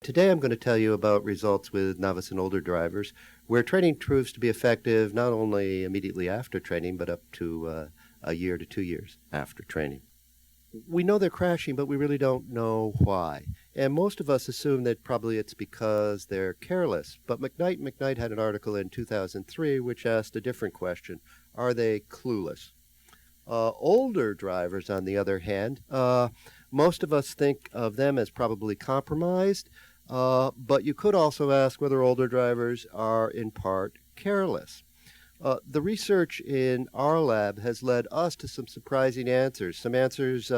Today I'm going to tell you about results with novice and older drivers where training proves to be effective not only immediately after training but up to a year to 2 years after training. We know they're crashing, but we really don't know why. And most of us assume that probably it's because they're careless. But McKnight had an article in 2003 which asked a different question. Are they clueless? Older drivers, on the other hand, most of us think of them as probably compromised, but you could also ask whether older drivers are in part careless. The research in our lab has led us to some surprising answers, some answers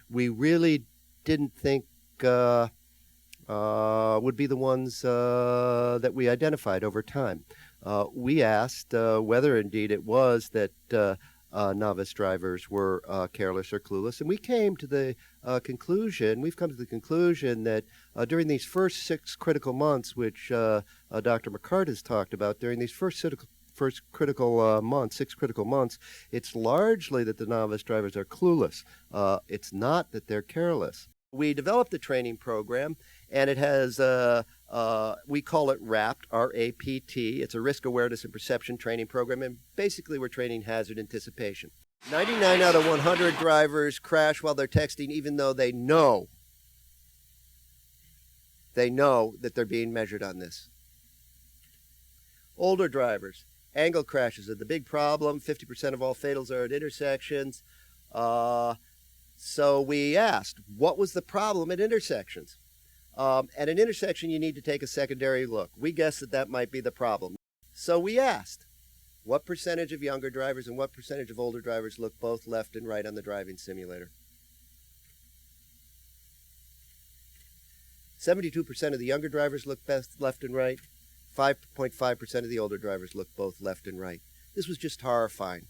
we really didn't think would be the ones that we identified over time. We asked whether indeed it was that novice drivers were careless or clueless, and we've come to the conclusion that during these first 6 critical months, which Dr. McCart has talked about, during these first critical months, 6 critical months, it's largely that the novice drivers are clueless. It's not that they're careless. We developed a training program, and it has, we call it RAPT, R-A-P-T. It's a risk awareness and perception training program, and basically we're training hazard anticipation. 99 out of 100 drivers crash while they're texting, even though they know that they're being measured on this. Older drivers, angle crashes are the big problem. 50% of all fatals are at intersections. So we asked, what was the problem at intersections? At an intersection, you need to take a secondary look. We guessed that might be the problem. So we asked, what percentage of younger drivers and what percentage of older drivers look both left and right on the driving simulator? 72% of the younger drivers look best left and right. 5.5% of the older drivers look both left and right. This was just horrifying.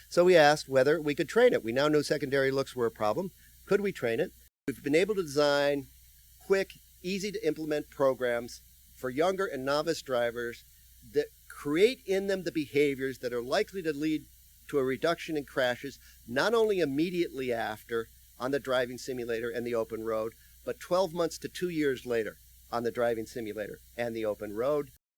So we asked whether we could train it. We now knew secondary looks were a problem. Could we train it? We've been able to design quick, easy to implement programs for younger and novice drivers that create in them the behaviors that are likely to lead to a reduction in crashes, not only immediately after on the driving simulator and the open road, but 12 months to 2 years later on the driving simulator and the open road.